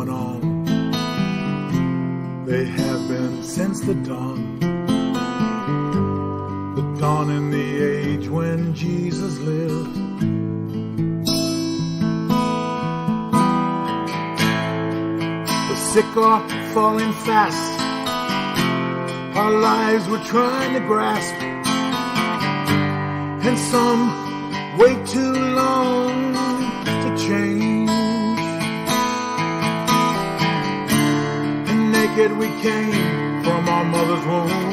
going on. They have been since the dawn in the age when Jesus lived. The sick are falling fast, our lives we're trying to grasp, and some wait too long to change. And naked we came from our mother's womb.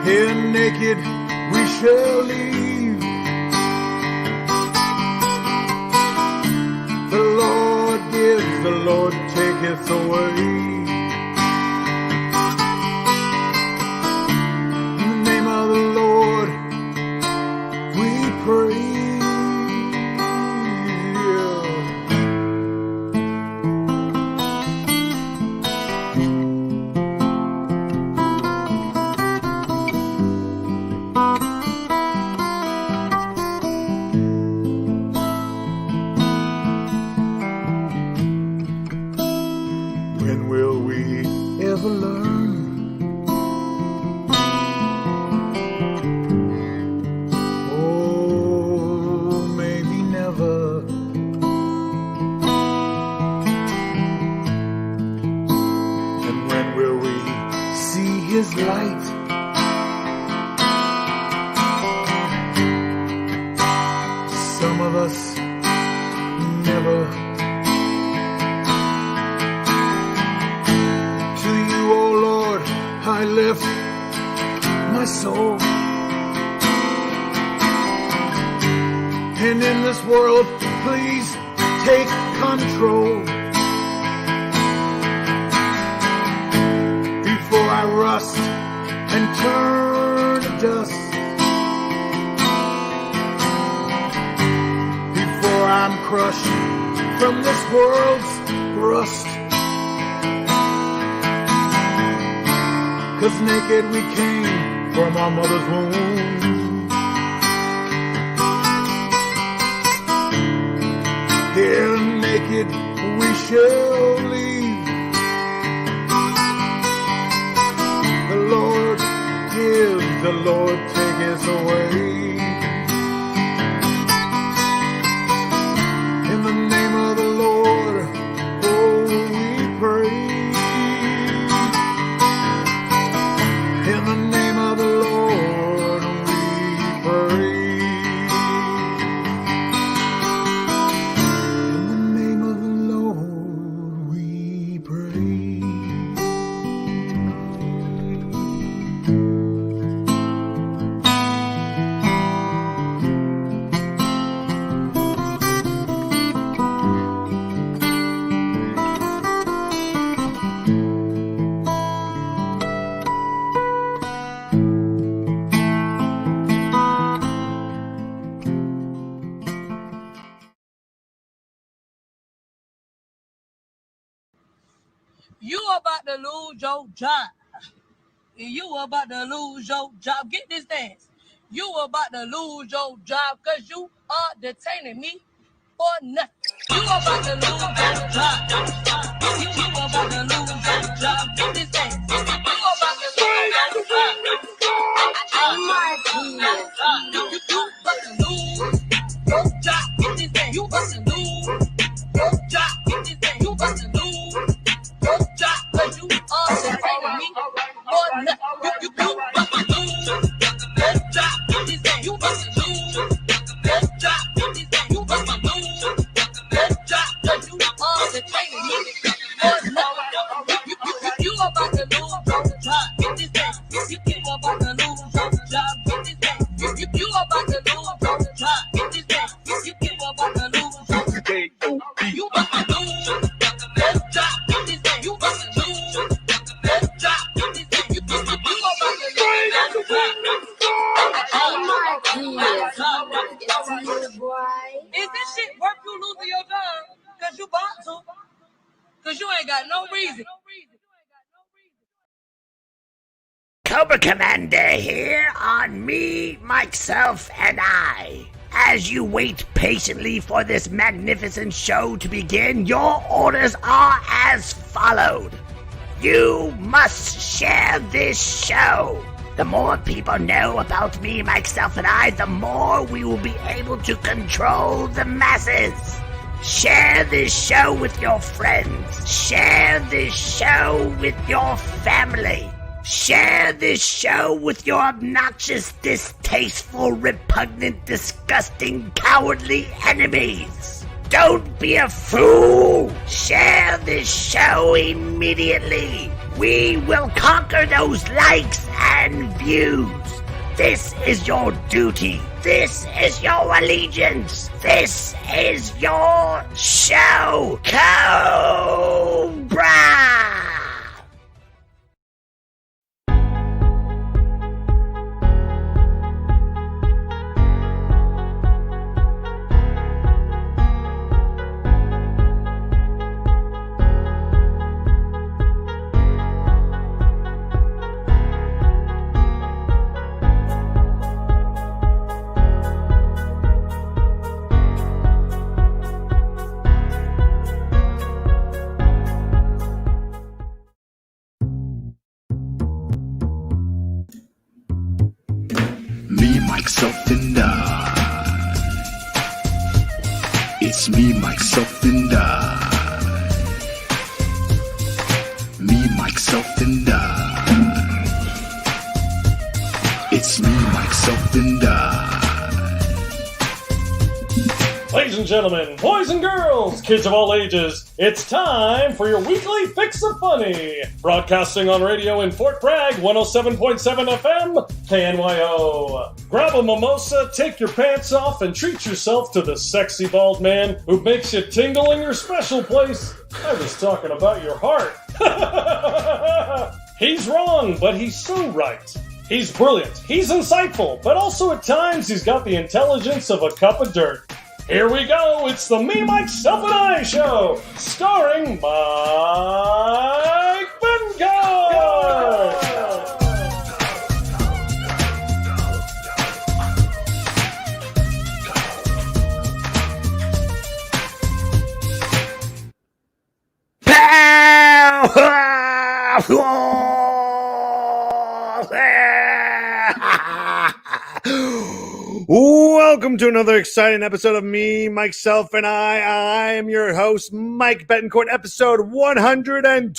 Here naked we shall leave. The Lord gives, the Lord taketh away. In the name of the Lord we pray. And in this world, please take control before I rust and turn to dust, before I'm crushed from this world's rust. 'Cause naked we came from our mother's womb. Here naked we shall leave. The Lord gives, the Lord taketh away. In the name of the Lord, oh, we pray. In the name of the Lord we pray. In the name of the Lord we pray. You about to lose your job. You about to lose your job. Get this dance. You about to lose your job because you are detaining me for nothing. You about to lose your job. You about to lose your job. Get this dance. You about to lose your job. Oh my goodness. You about to lose your job. Get this dance. You about to lose your job. Get this dance. You about to lose your job because you are detaining me for nothing. You about to lose your job. Get this dance. You about to lose your job. Get this dance. You about to lose your job because you are detaining me for nothing. You about to lose your job. Get this dance. You about to lose your job. Get this dance. You about to lose your job. Get this dance. You about to lose your job. You about to lose your job. Get this dance. You about to lose your job. Get this dance. You about to lose your job. Oh my goodness. Boy. Is this shit worth you losing your job? Cause you bought to. Cause you ain't got no reason. Cobra Commander here on Me, Myself, and I. as you wait patiently for this magnificent show to begin, your orders are as followed. You must share this show. The more people know about me, myself, and I, the more we will be able to control the masses. Share this show with your friends. Share this show with your family. Share this show with your obnoxious, distasteful, repugnant, disgusting, cowardly enemies. Don't be a fool. Share this show immediately. We will conquer those likes and views. This is your duty. This is your allegiance. This is your show. Cobra! Myself and I. It's me, myself and I. Me, myself and I. It's me, myself and I. Ladies and gentlemen, boys and girls, kids of all ages, it's time for your weekly Fix of Funny. Broadcasting on radio in Fort Bragg, 107.7 FM, KNYO. Grab a mimosa, take your pants off, and treat yourself to the sexy bald man who makes you tingle in your special place. I was talking about your heart. He's wrong, but he's so right. He's brilliant, he's insightful, but also at times he's got the intelligence of a cup of dirt. Here we go, it's the Me, Myself, and I Show, starring Mike Benko! Welcome to another exciting episode of Me, Myself, and I. I am your host, Mike Betancourt, episode 121.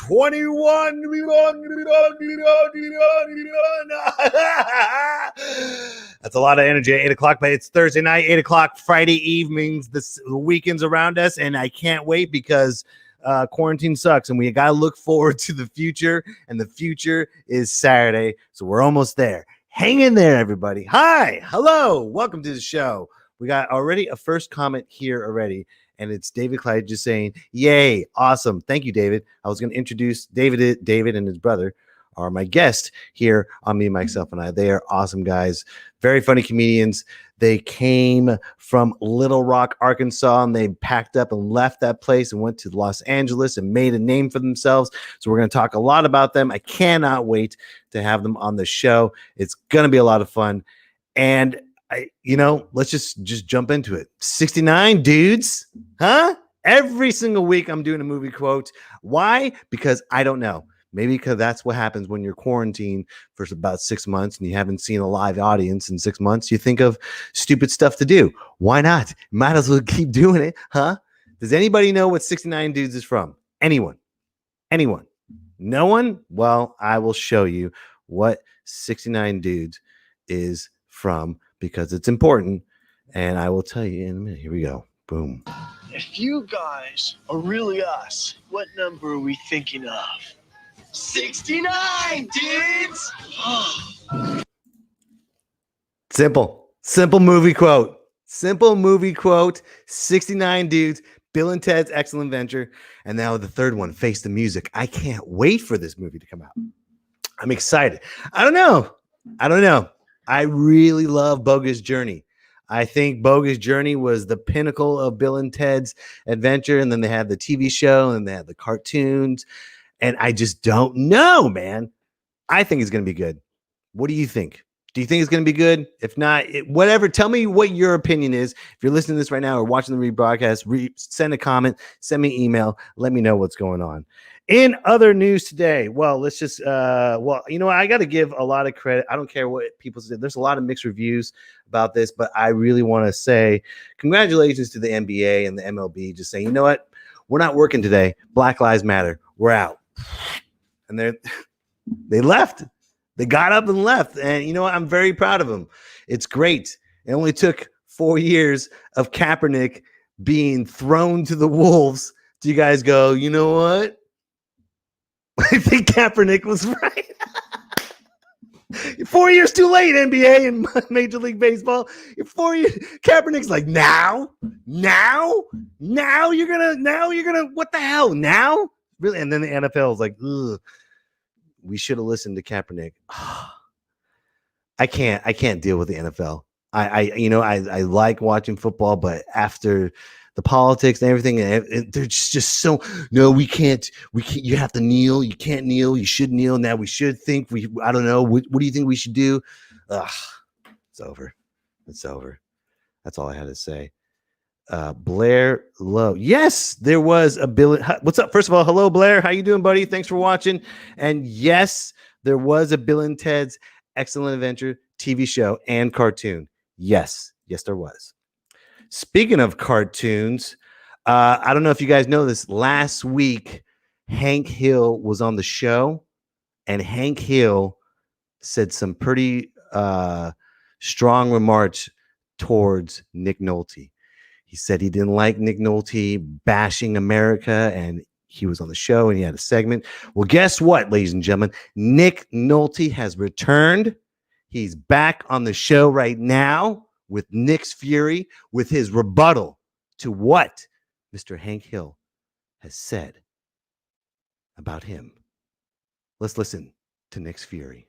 That's a lot of energy at 8 o'clock, but it's Thursday night, 8 o'clock, Friday evenings. The weekend's around us, and I can't wait because quarantine sucks, and we got to look forward to the future, and the future is Saturday, so we're almost there. Hang in there, everybody. Hi, hello, welcome to the show. We got already a first comment here already, and it's David Kleitch just saying, yay, awesome. Thank you, David. I was going to introduce David and his brother are my guest here on Me, Myself, and I. They are awesome guys, very funny comedians. They came from Little Rock, Arkansas, and they packed up and left that place and went to Los Angeles and made a name for themselves. So we're going to talk a lot about them. I cannot wait to have them on the show. It's going to be a lot of fun. And let's just jump into it. 69 dudes, huh? Every single week I'm doing a movie quote. Why? Because I don't know. Maybe because that's what happens when you're quarantined for about 6 months and you haven't seen a live audience in 6 months. You think of stupid stuff to do. Why not? Might as well keep doing it, huh? Does anybody know what 69 Dudes is from? Anyone? No one? Well, I will show you what 69 Dudes is from because it's important, and I will tell you in a minute. Here we go. Boom. If you guys are really us, what number are we thinking of? 69 dudes. Simple movie quote. 69 Dudes. Bill and Ted's Excellent Adventure. And now the third one, Face the Music. I can't wait for this movie to come out. I'm excited. I don't know. I really love Bogus Journey. I think Bogus Journey was the pinnacle of Bill and Ted's Adventure. And then they had the TV show and they had the cartoons. And I just don't know, man. I think it's going to be good. What do you think? Do you think it's going to be good? If not, whatever. Tell me what your opinion is. If you're listening to this right now or watching the rebroadcast, send a comment, send me an email. Let me know what's going on. In other news today, well, let's just, I got to give a lot of credit. I don't care what people say. There's a lot of mixed reviews about this, but I really want to say congratulations to the NBA and the MLB. Just saying, you know what? We're not working today. Black Lives Matter. We're out. And they left. They got up and left. And you know what? I'm very proud of them. It's great. It only took 4 years of Kaepernick being thrown to the wolves. Do you guys go, you know what? I think Kaepernick was right. 4 years too late, NBA and Major League Baseball. 4 years. Kaepernick's like, now you're gonna, what the hell? Now? Really? And then the NFL is like, ugh. We should have listened to Kaepernick. I can't deal with the NFL. I like watching football, but after the politics and everything, and they're just so, no, we can't, you have to kneel. You can't kneel. You should kneel. Now we should think I don't know. What do you think we should do? It's over. It's over. That's all I had to say. Blair Lowe. Yes, there was a Bill. What's up? First of all, hello, Blair. How you doing, buddy? Thanks for watching. And yes, there was a Bill and Ted's Excellent Adventure TV show and cartoon. Yes, there was. Speaking of cartoons, I don't know if you guys know this. Last week, Hank Hill was on the show, and Hank Hill said some pretty strong remarks towards Nick Nolte. He said he didn't like Nick Nolte bashing America, and he was on the show and he had a segment. Well, guess what, ladies and gentlemen? Nick Nolte has returned. He's back on the show right now with Nick's Fury with his rebuttal to what Mr. Hank Hill has said about him. Let's listen to Nick's Fury.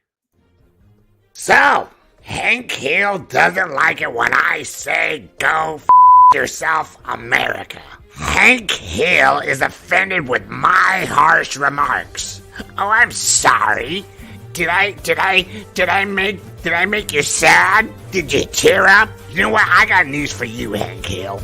So, Hank Hill doesn't like it when I say go yourself, America. Hank Hill is offended with my harsh remarks. Oh, I'm sorry. Did I make you sad? Did you tear up? You know what? I got news for you, Hank Hill.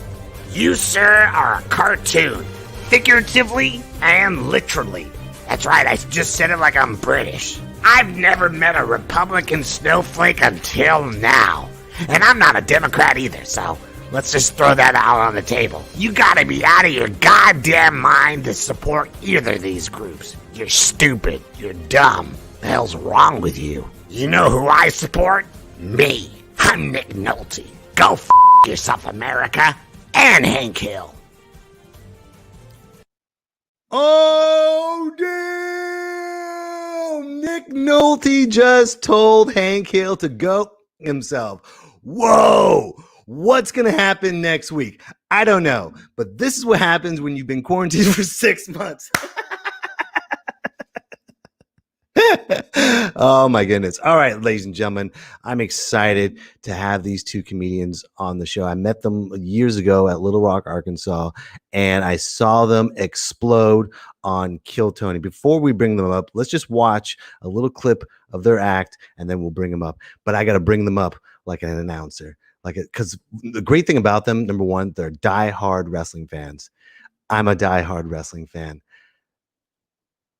You, sir, are a cartoon. Figuratively and literally. That's right, I just said it like I'm British. I've never met a Republican snowflake until now. And I'm not a Democrat either, so let's just throw that out on the table. You gotta be out of your goddamn mind to support either of these groups. You're stupid. You're dumb. The hell's wrong with you? You know who I support? Me. I'm Nick Nolte. Go yourself, America. And Hank Hill. Oh, damn! Nick Nolte just told Hank Hill to go himself. Whoa! What's going to happen next week? I don't know. But this is what happens when you've been quarantined for 6 months. Oh, my goodness. All right, ladies and gentlemen, I'm excited to have these two comedians on the show. I met them years ago at Little Rock, Arkansas, and I saw them explode on Kill Tony. Before we bring them up, let's just watch a little clip of their act, and then we'll bring them up. But I got to bring them up like an announcer. Because the great thing about them, number one, they're diehard wrestling fans. I'm a diehard wrestling fan.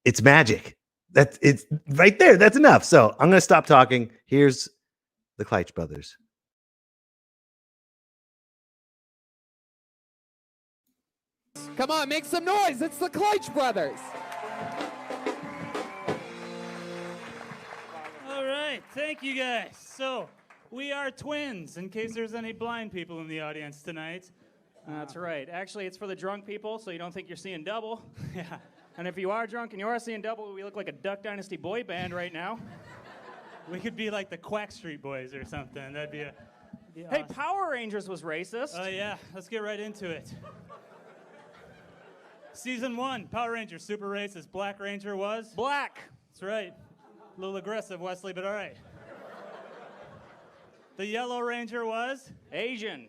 It's magic. It's right there. That's enough. So I'm going to stop talking. Here's the Kleitch Brothers. Come on, make some noise. It's the Kleitch Brothers. All right. Thank you, guys. So we are twins, in case there's any blind people in the audience tonight. That's right. Actually, it's for the drunk people, so you don't think you're seeing double. Yeah. And if you are drunk and you are seeing double, we look like a Duck Dynasty boy band right now. We could be like the Quack Street Boys or something. That'd be awesome. Hey, Power Rangers was racist. Oh, yeah. Let's get right into it. Season 1, Power Rangers, super racist. Black Ranger was? Black. That's right. A little aggressive, Wesley, but all right. The Yellow Ranger was? Asian.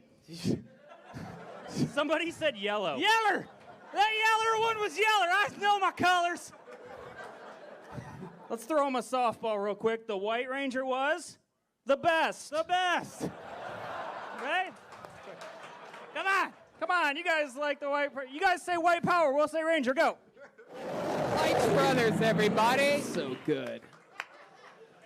Somebody said yellow. Yeller! That yeller one was yeller. I know my colors. Let's throw him a softball real quick. The White Ranger was? The best. Right? Come on. You guys like the white. You guys say white power. We'll say Ranger. Go. Kleitch Brothers, everybody. So good.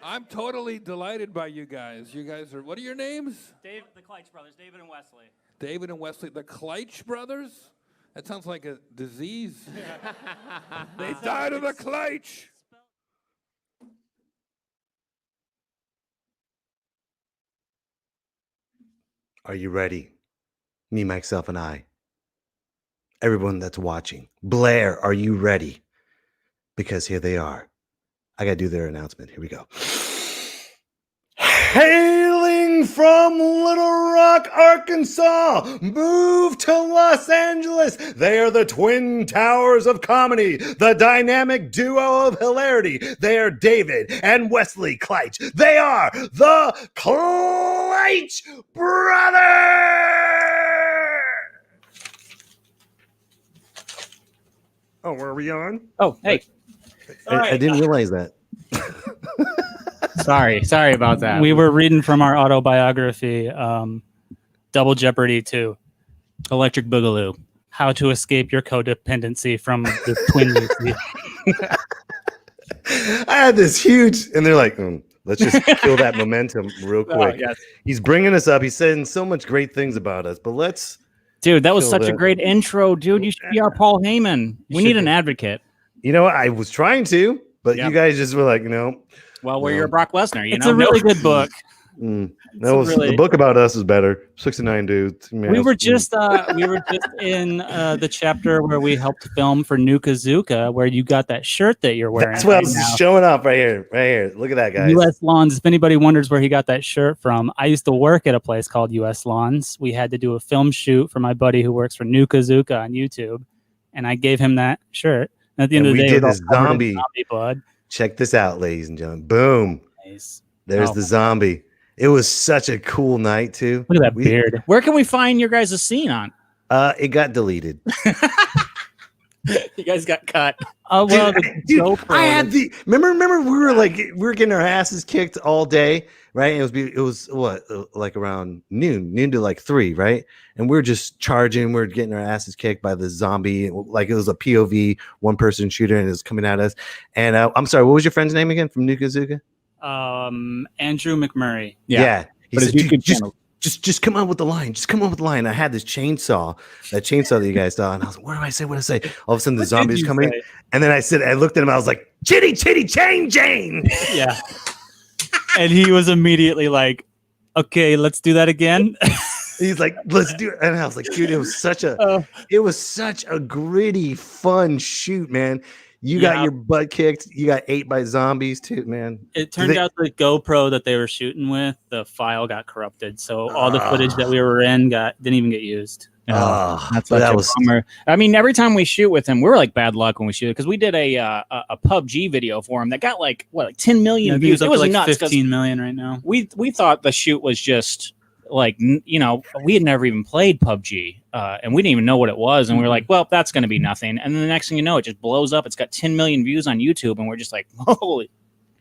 I'm totally delighted by you guys. You guys are, what are your names? The Kleitch Brothers, David and Wesley. David and Wesley, the Kleitch Brothers? That sounds like a disease. They died of the Kleitch. Are you ready? Me, myself, and I. Everyone that's watching. Blair, are you ready? Because here they are. I got to do their announcement. Here we go. Hailing from Little Rock, Arkansas, moved to Los Angeles. They are the Twin Towers of Comedy, the dynamic duo of hilarity. They are David and Wesley Kleitch. They are the KIeitch Brothers. Oh, where are we on? Oh, hey. I didn't realize that. Sorry about that. We were reading from our autobiography, Double Jeopardy 2, Electric Boogaloo, How to Escape Your Codependency from the Twin UC. I had this huge, and they're like, let's just kill that momentum real quick. Yes. He's bringing us up. He's saying so much great things about us, but let's. Dude, that was such a great intro, dude. You should be our Paul Heyman. We need an advocate. You know, I was trying to, but you guys just were like, no. Well, we're your Brock Lesnar. It's a really good book. The book about us is better. 69 dudes. We were just in the chapter where we helped film for Nuka Zuka, where you got that shirt that you're wearing. That's what I was showing up right here. Look at that, guys. U.S. Lawns. If anybody wonders where he got that shirt from, I used to work at a place called U.S. Lawns. We had to do a film shoot for my buddy who works for Nuka Zuka on YouTube, and I gave him that shirt. And at the end of the day, we did this zombie blood. Check this out, ladies and gentlemen. Boom. Nice. There's the zombie. It was such a cool night, too. Look at that beard. Where can we find your guys' scene on? It got deleted. You guys got cut. Oh, well, dude, I had the remember we were getting our asses kicked all day, right? It was what, like around noon to like 3, right? And we're just charging, we're getting our asses kicked by the zombie, like it was a POV 1-person shooter, and it was coming at us. And I'm sorry, what was your friend's name again from Nuka Zuka? Andrew McMurray. Yeah. He said, just come on with the line. Just come on with the line. I had this chainsaw, that you guys saw, and I was like, what do I say? What do I say? All of a sudden the zombies coming. And then I looked at him, I was like, chitty, chain. Yeah. And he was immediately like, okay, let's do that again. He's like, let's do it. And I was like, dude, it was such a gritty, fun shoot, man. You got your butt kicked. You got ate by zombies too, man. It turned out the GoPro that they were shooting with, the file got corrupted. So all the footage that we were in didn't even get used. That's such a bummer. I mean, every time we shoot with him, we're like bad luck when we shoot, because we did a PUBG video for him that got like 10 million views. It was like nuts. 15 million right now. We thought the shoot was just like, we had never even played PUBG, and we didn't even know what it was, and we were like, well, that's going to be nothing. And then the next thing you know, it just blows up. It's got 10 million views on YouTube, and we're just like, holy!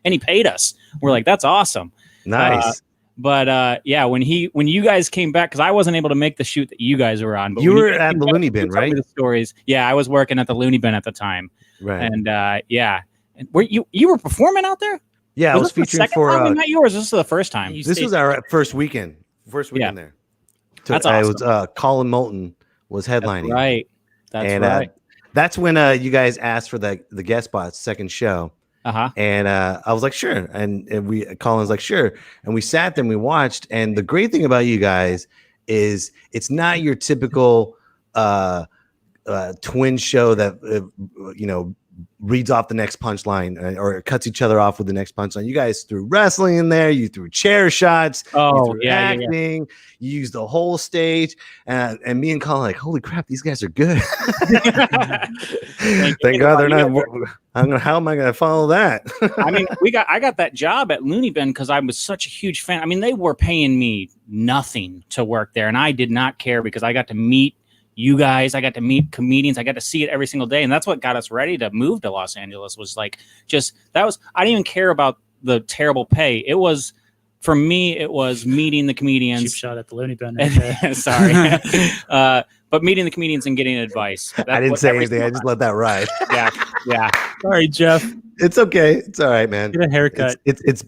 And he paid us. We're like, that's awesome. Nice. But when you guys came back, because I wasn't able to make the shoot that you guys were on. But you were at the Loony Bin, right? The stories. Yeah, I was working at the Loony Bin at the time. Right. And and were you were performing out there? Yeah, I was featuring for. Time we met you, or was this the first time? This was our first weekend. There. That's awesome. It was Colin Moulton was headlining. That's right. That's when you guys asked for the guest spot, second show. And I was like, sure. And Colin's like, sure. And we sat there and we watched. And the great thing about you guys is it's not your typical twin show that reads off the next punchline or cuts each other off with the next punchline. You guys threw wrestling in there. You threw chair shots. Acting. You used the whole stage. And me and Colin like, holy crap, these guys are good. Thank God they're not. How am I going to follow that? I mean, I got that job at Loony Bin because I was such a huge fan. I mean, they were paying me nothing to work there, and I did not care because I got to meet you guys, I got to meet comedians, I got to see it every single day, and that's what got us ready to move to Los Angeles. Was like I didn't even care about the terrible pay. It was for me, it was meeting the comedians. Cheap shot at the Loony Bin. Right Sorry. But meeting the comedians and getting advice. I didn't say anything. I just let that ride. Yeah. Sorry, Jeff. It's okay. It's all right, man. Get a haircut. It's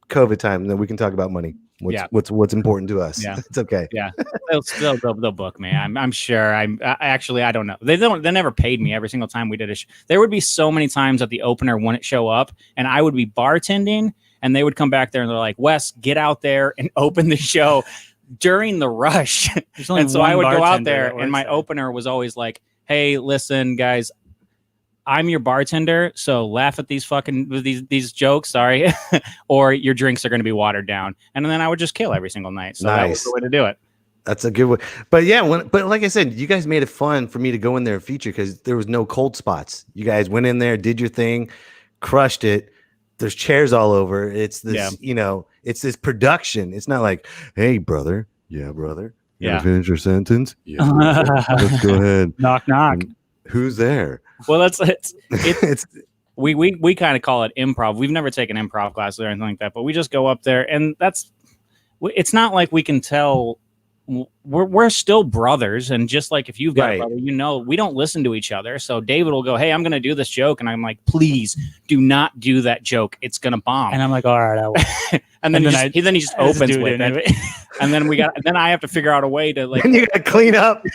COVID time. Then we can talk about money. What's important to us. Yeah. It's okay. Yeah. They'll book me. I'm sure. I don't know. They never paid me every single time we did there would be so many times at the opener wouldn't show up, and I would be bartending, and they would come back there and they're like, Wes, get out there and open the show during the rush. And so I would go out there, and my opener was always like, hey, listen, guys, I'm your bartender, so laugh at these these jokes, sorry, or your drinks are going to be watered down. And then I would just kill every single night. So that was the way to do it. That's a good way. But yeah, but like I said, you guys made it fun for me to go in there and feature because there was no cold spots. You guys went in there, did your thing, crushed it. There's chairs all over. It's this, it's this production. It's not like, hey, brother. Yeah, brother. You gonna finish your sentence? Yeah. Let's go ahead. Knock, knock. Who's there? Well, it's we kind of call it improv. We've never taken improv classes or anything like that, but we just go up there, and it's not like we can tell. We're still brothers, and just like if you've got a brother, we don't listen to each other. So David will go, hey, I'm going to do this joke, and I'm like, please do not do that joke. It's going to bomb. And I'm like, all right, I will. and then he just opens with it. And then then I have to figure out a way to like. Then you got to clean up.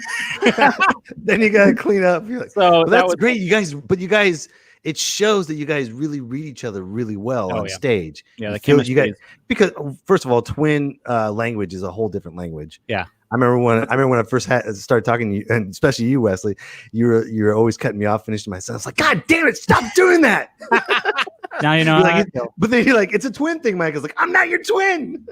You're like, so that's great, you guys. It shows that you guys really read each other really well on stage. Yeah, the chemistry. Because first of all, twin language is a whole different language. Yeah, I remember when I first started talking to you, and especially you, Wesley. You were always cutting me off, finishing my sentence. Like, God damn it, stop doing that. Now you know. But then you're like, it's a twin thing, Mike. It's like, I'm not your twin.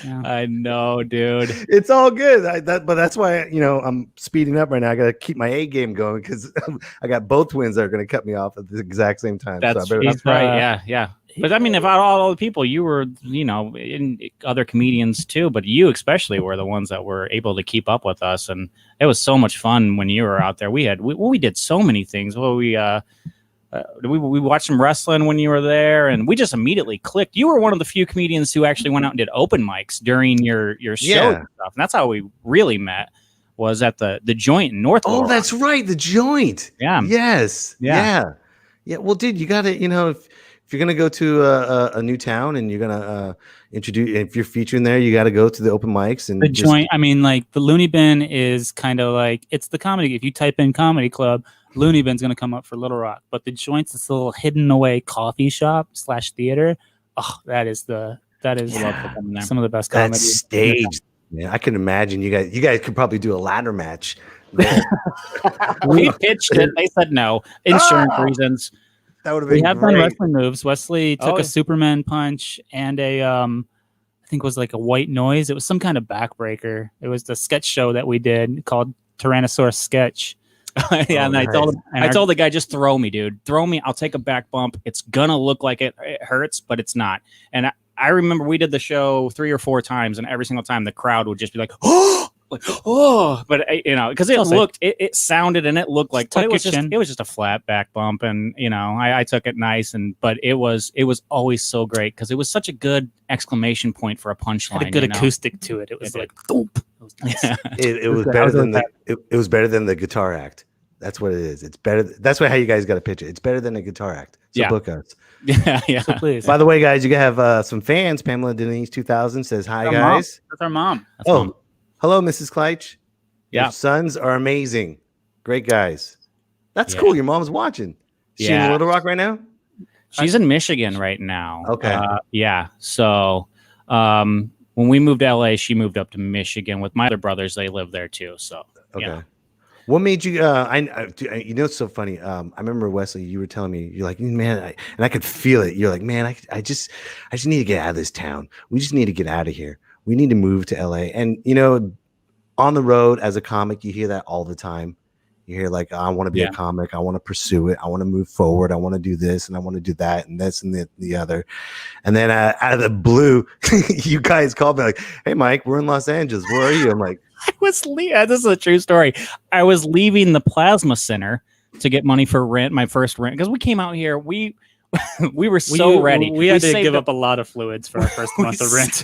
Yeah. I know, dude. It's all good. But that's why I'm speeding up right now. I got to keep my A game going because I got both twins that are going to cut me off at the exact same time. That's right. Yeah. But I mean, if all the people you were, in other comedians too, but you especially were the ones that were able to keep up with us, and it was so much fun when you were out there. We did so many things. Well, we watched some wrestling when you were there, and we just immediately clicked. You were one of the few comedians who actually went out and did open mics during your show and stuff. And that's how we really met. Was at the Joint in North. Oh, that's right, the Joint. Yeah. Yes. Yeah. Well, dude, you got to, if you're gonna go to a new town and you're gonna introduce, if you're featuring there, you got to go to the open mics and the Joint. I mean, like the Loony Bin is kind of like it's the comedy. If you type in comedy club, Loony Bin's gonna come up for Little Rock. But the Joint's this little hidden away coffee shop / theater. Oh, that is some of the best comedy. That stage. Yeah, I can imagine you guys could probably do a ladder match. We pitched it. They said no. Insurance reasons. That would have been. We have done wrestling moves. Wesley took a Superman punch and I think it was like a white noise. It was some kind of backbreaker. It was the sketch show that we did called Tyrannosaurus Sketch. And I told the guy, just throw me, dude. Throw me. I'll take a back bump. It's gonna look like it hurts, but it's not. And I remember we did the show 3 or 4 times, and every single time the crowd would just be like, oh, but because it sounded and it looked like, but it was just a flat back bump, and I took it nice, but it was always so great because it was such a good exclamation point for a punchline. Had a good acoustic to it. It was like, thump. It was nice. It was better than it was better than the guitar act. That's what it is. It's better. That's how you guys got to pitch it. It's better than a guitar act. So book us. Yeah. So please. By the way, guys, you have some fans. Pamela Denise 2000 says hi, guys. That's our mom. Hello, Mrs. Kleitch. Yeah. Your sons are amazing. Great guys. That's cool. Your mom's watching. Is she in Little Rock right now? She's in Michigan right now. Okay. So when we moved to LA, she moved up to Michigan with my other brothers. They live there too. So okay. What made you? It's so funny. I remember Wesley. You were telling me, you're like, man, and I could feel it. You're like, man, I just need to get out of this town. We just need to get out of here. We need to move to LA. And on the road as a comic, you hear that all the time. You hear like, I want to be a comic. I want to pursue it. I want to move forward. I want to do this and I want to do that and this and the other. And then out of the blue, you guys called me like, hey, Mike, we're in Los Angeles. Where are you? I'm like, this is a true story. I was leaving the Plasma Center to get money for rent, my first rent, because we came out here. We we were so ready. We had to saved give up a lot of fluids for our first month of rent.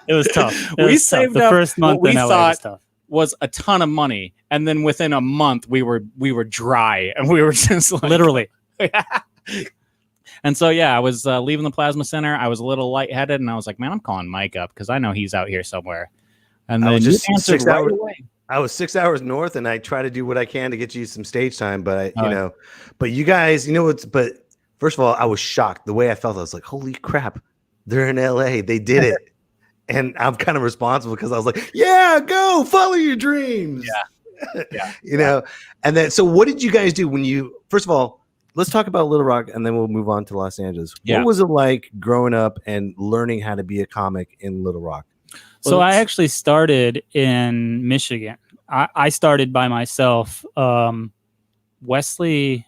It was tough. We saved the up first month what we in LA thought was tough. was a ton of money, and then within a month we were dry, and we were just like, Literally. And so I was leaving the plasma center. I was a little lightheaded, and I was like, "Man, I'm calling Mike up because I know he's out here somewhere." And then I was just you answered 6 right hours. away. I was 6 hours north, and I try to do what I can to get you some stage time. But but you guys, but first of all, I was shocked the way I felt. I was like, "Holy crap, they're in LA. They did it." And I'm kind of responsible because I was like, "Yeah, go follow your dreams." Yeah. And then, so what did you guys do when you? First of all, let's talk about Little Rock, and then we'll move on to Los Angeles. Yeah. What was it like growing up and learning how to be a comic in Little Rock? So I actually started in Michigan. I started by myself. Wesley,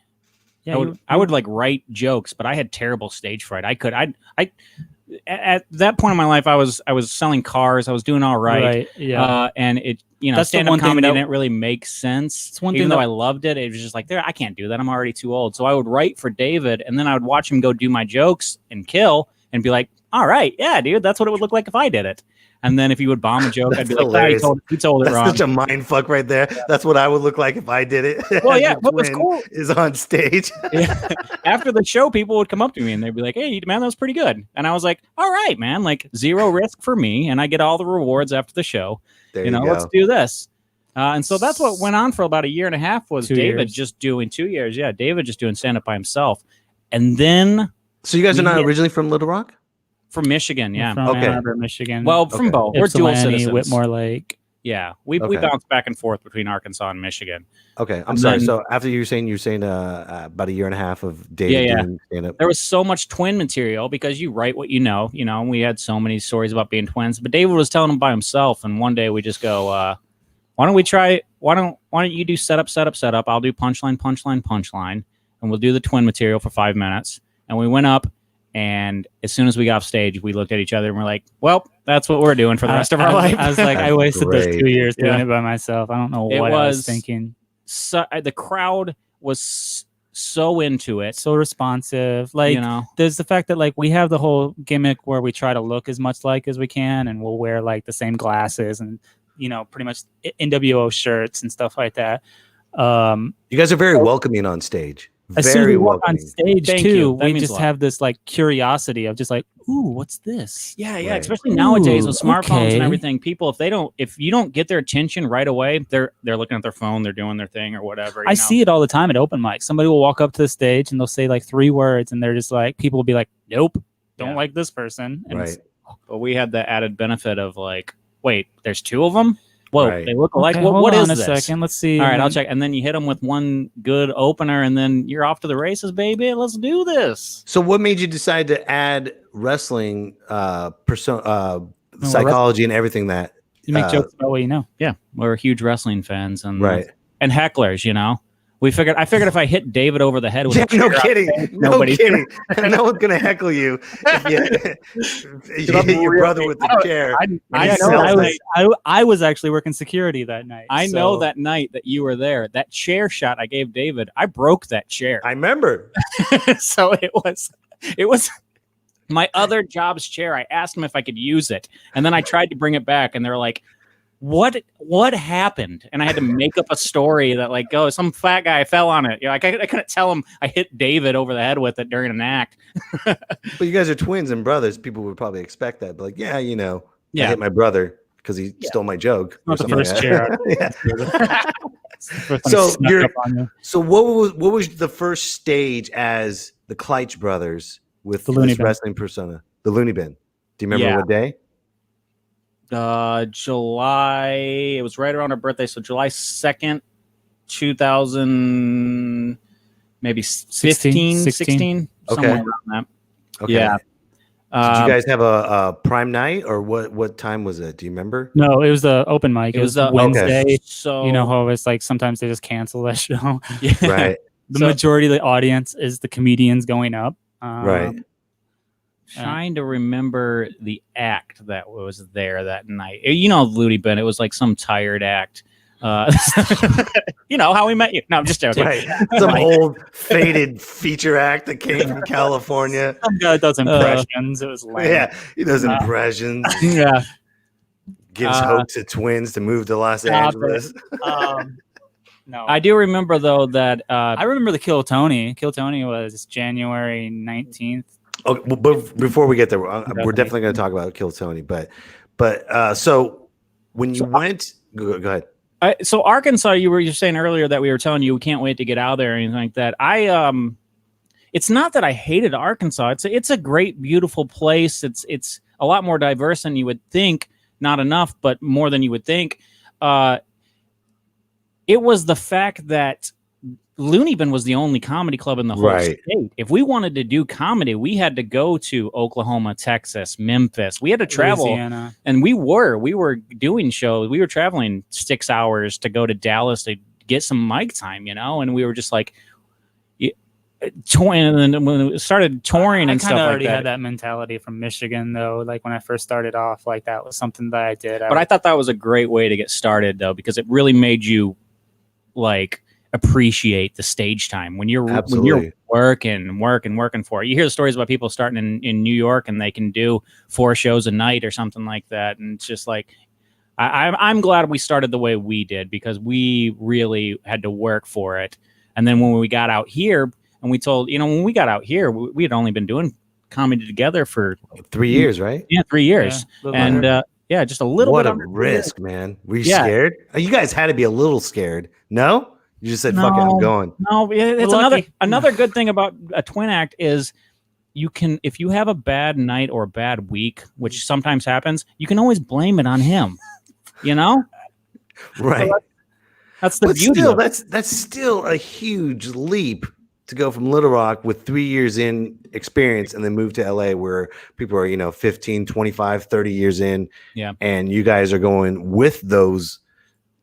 I would like write jokes, but I had terrible stage fright. At that point in my life, I was selling cars. I was doing all right. And it, That's the stand-up one thing comedy that- didn't really make sense. It's one Even thing though that- I loved it, it was just like, I can't do that. I'm already too old. So I would write for David, and then I would watch him go do my jokes and kill, and be like, all right, yeah, dude, that's what it would look like if I did it. And then if he would bomb a joke, I'd be like, hilarious. he told it That's wrong. such a mind fuck right there. That's what I would look like if I did it. Well, Your what was twin cool is on stage. After the show, people would come up to me and they'd be like, "Hey, man, that was pretty good." And I was like, "All right, man, like zero risk for me, and I get all the rewards after the show. There you go. Let's do this." And so that's what went on for about a year and a half. Was 2 David years. just doing 2 years? Yeah, David just doing stand up by himself, and then So you guys are not originally from Little Rock? from Michigan. Yeah, From Okay. Ann Arbor, Michigan. well, from both. We're dual Ypsilanti, citizens. Whitmore Lake. Yeah, we Okay. bounce back and forth between Arkansas and Michigan. Okay, I'm And sorry. then- So after you're saying about a year and a half of David Yeah. doing stand-up. There was so much twin material because you write what you know, and we had so many stories about being twins. But David was telling them by himself, and one day we just go, why don't you do setup, I'll do punchline, and we'll do the twin material for 5 minutes. And we went up, and as soon as we got off stage, we looked at each other and we're like, well, that's what we're doing for the rest of our life. I was like, I wasted those Great. 2 years doing Yeah. it by myself. I don't know It what I was was- thinking. So, the crowd was so into it. So responsive. Like, there's the fact that like we have the whole gimmick where we try to look as much like as we can, and we'll wear like the same glasses and pretty much NWO shirts and stuff like that. You guys are very welcoming on stage. As soon as Very we walk on welcoming. stage Thank too, you. That we means just a lot. have this like curiosity of just like, ooh, what's this? Yeah, Right. especially nowadays with Ooh, smartphones okay. and everything. People, if you don't get their attention right away, they're looking at their phone, they're doing their thing or whatever. I see it all the time at open mics. Somebody will walk up to the stage and they'll say like 3 words, and they're just like, people will be like, nope, don't Yeah. like this person. And Right. But we had the added benefit of like, wait, there's 2 of them. Whoa, Right. they look alike. Okay, What hold is on a this? second. Let's see. All right, And I'll then- check. And then you hit them with one good opener, and then you're off to the races, baby. Let's do this. So what made you decide to add wrestling psychology and everything that You make jokes about what you know. Yeah, we're huge wrestling fans, and Right. and hecklers. I figured if I hit David over the head with Yeah, a chair, no kidding. No nobody's kidding. No one's gonna heckle you if you hit your brother with the chair. I know. know. I was actually working security that night. I know so- that night that you were there. That chair shot I gave David, I broke that chair. I remember. So it was my other job's chair. I asked him if I could use it, and then I tried to bring it back, and they're like, what happened? And I had to make up a story that like, oh, some fat guy fell on it. I couldn't tell him I hit David over the head with it during an act. But you guys are twins and brothers. People would probably expect that. But like, I Yeah. hit my brother because he stole my joke. or Not the something first like that. chair. So Snuck you're up on you. so what was the first stage as the Kleitch Brothers with The Loony this Bin. wrestling persona? The Loony Bin. Do you remember Yeah. what day? July. It was right around our birthday, so July 2nd, 2000, maybe 15, 16, Okay. somewhere around that. Okay. Yeah. Did you guys have a prime night or what time was it? Do you remember? No, it was the open mic. It was Wednesday. Okay. So You know how it's like sometimes they just cancel that show. yeah. Right. The So- majority of the audience is the comedians going up. Right. Trying to remember the act that was there that night. You know, Loony Bin. It was like some tired act. You know how we met you. No, I'm just joking. Right. Some old faded feature act that came from California. Some guy does impressions. It was lame. Yeah, he does impressions. Yeah. Gives hope to twins to move to Los Angeles. No, I do remember though that I remember the Kill Tony. Kill Tony was January 19th. Okay, well, but before we get there, we're definitely going to talk about Kill Tony. But so when you went, go ahead. So Arkansas, you were saying earlier that we were telling you we can't wait to get out there or anything like that. It's not that I hated Arkansas. It's a great, beautiful place. It's a lot more diverse than you would think. Not enough, but more than you would think. It was the fact that Loony Bin was the only comedy club in the whole state. If we wanted to do comedy, we had to go to Oklahoma, Texas, Memphis. We had to travel, Louisiana. And we were doing shows. We were traveling 6 hours to go to Dallas to get some mic time, and we were just like touring. And then when we started touring and stuff like that, I already had that mentality from Michigan, though. Like when I first started off, like that was something that I did. But I thought that was a great way to get started, though, because it really made you like appreciate the stage time when you're working for it. You hear the stories about people starting in New York and they can do 4 shows a night or something like that, and it's just like I'm glad we started the way we did, because we really had to work for it. And then when we got out here and we told, when we got out here, we had only been doing comedy together for 3 years, right? Yeah, 3 years. Yeah, and just a little what bit a risk, man. Were you scared? You guys had to be a little scared. No? You just said, fuck it, I'm going. No, it's another good thing about a twin act is you can, if you have a bad night or a bad week, which sometimes happens, you can always blame it on him. Right. So that's the beauty. Still, that's still a huge leap to go from Little Rock with 3 years in experience and then move to LA where people are, 15, 25, 30 years in. Yeah. And you guys are going with those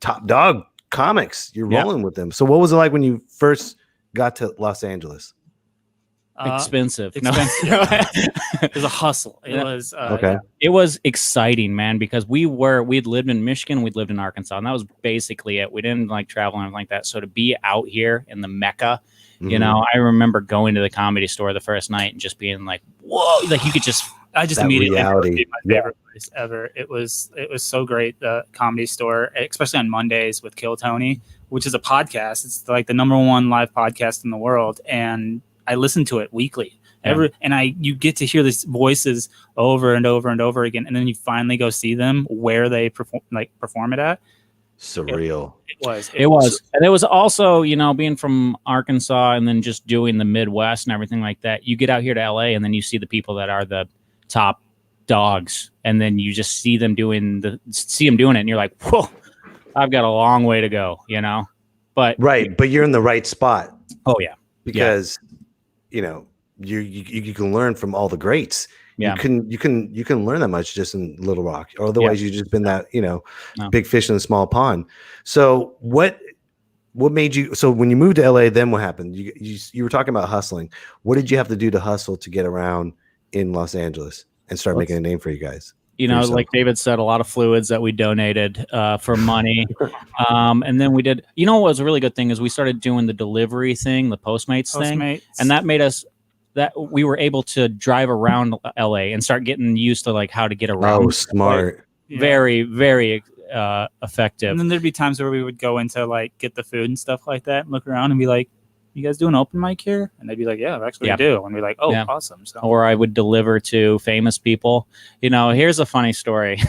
top dog comics. You're rolling with them. So what was it like when you first got to Los Angeles? Expensive. It was a hustle. It was okay. It was exciting, man, because we'd lived in Michigan, we'd lived in Arkansas, and that was basically it. We didn't like travel and like that. So to be out here in the Mecca, I remember going to the Comedy Store the first night and just being like, whoa, like you could just I just immediately it my favorite place ever. It was so great. The Comedy Store, especially on Mondays with Kill Tony, which is a podcast. It's like the #1 live podcast in the world, and I listen to it weekly. You get to hear these voices over and over and over again, and then you finally go see them where they perform it at. Surreal. It was. And it was also, being from Arkansas and then just doing the Midwest and everything like that. You get out here to LA and then you see the people that are the top dogs, and then you just see them doing it, and you're like, whoa, I've got a long way to go, But but you're in the right spot. Oh yeah, because you can learn from all the greats. Yeah, you can learn that much just in Little Rock, or otherwise you've just been that big fish in a small pond. So what made you? So when you moved to LA, then what happened? You were talking about hustling. What did you have to do to hustle to get around in Los Angeles and start making a name for you guys? Like David said, a lot of fluids that we donated for money. And then we did, what was a really good thing is we started doing the delivery thing, the Postmates thing. And that made us, that we were able to drive around LA and start getting used to like how to get around. Oh, smart. Very, very effective. And then there'd be times where we would go into like get the food and stuff like that and look around and be like, you guys do an open mic here? And they'd be like, yeah, actually we do. And we're like, oh, awesome. So. Or I would deliver to famous people. Here's a funny story.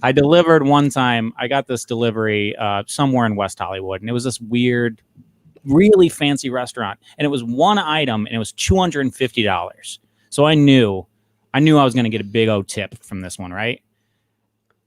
I delivered one time. I got this delivery somewhere in West Hollywood, and it was this weird, really fancy restaurant. And it was one item, and it was $250. So I knew I was going to get a big old tip from this one, right?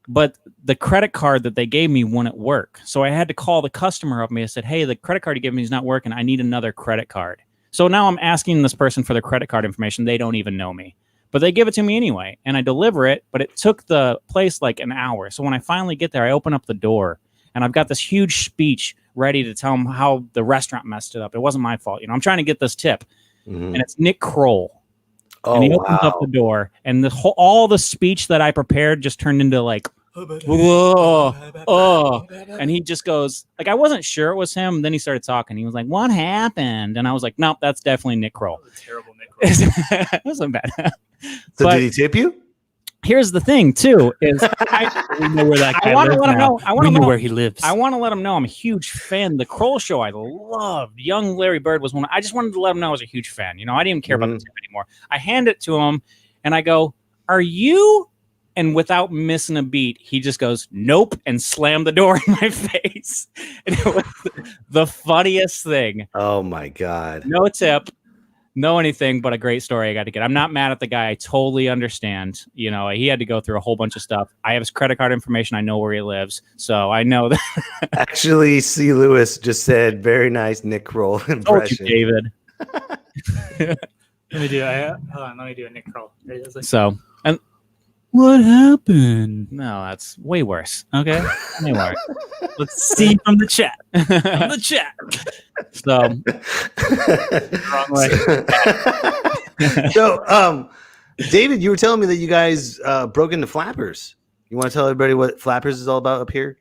But the credit card that they gave me wouldn't work. So I had to call the customer up. I said, hey, the credit card you gave me is not working. I need another credit card. So now I'm asking this person for their credit card information. They don't even know me. But they give it to me anyway. And I deliver it. But it took the place like an hour. So when I finally get there, I open up the door. And I've got this huge speech ready to tell them how the restaurant messed it up. It wasn't my fault. I'm trying to get this tip. And it's Nick Kroll. Oh, and he opens up the door. And all the speech that I prepared just turned into like whoa, oh, and he just goes like, I wasn't sure it was him. Then he started talking. He was like, what happened? And I was like, nope, that's definitely Nick Kroll. Terrible Nick Kroll. It wasn't bad. So But did he tip you? here's the thing too, is We know where that guy I want to lives let him now. know. I want We to know know where he lives. I want to let him know I'm a huge fan. The Kroll show I loved. Young Larry Bird was one. I just wanted to let him know I was a huge fan. You know, I didn't even care about the tip anymore. I hand it to him and I go, "Are you?" And without missing a beat, he just goes, "Nope," and slammed the door in my face. And it was the funniest thing. Oh my God. No tip, no anything, but a great story I got to get. I'm not mad at the guy. I totally understand. You know, he had to go through a whole bunch of stuff. I have his credit card information. I know where he lives. So I know that. Actually, C. Lewis just said, very nice Nick Kroll Told you, impression. David. Let me do. Hold on. Let me do a Nick Kroll. So, and What happened? no, that's way worse. Okay. Way worse. Let's see from the chat. From the chat. So, Wrong way. So, David, you were telling me that you guys broke into Flappers. You want to tell everybody what Flappers is all about up here?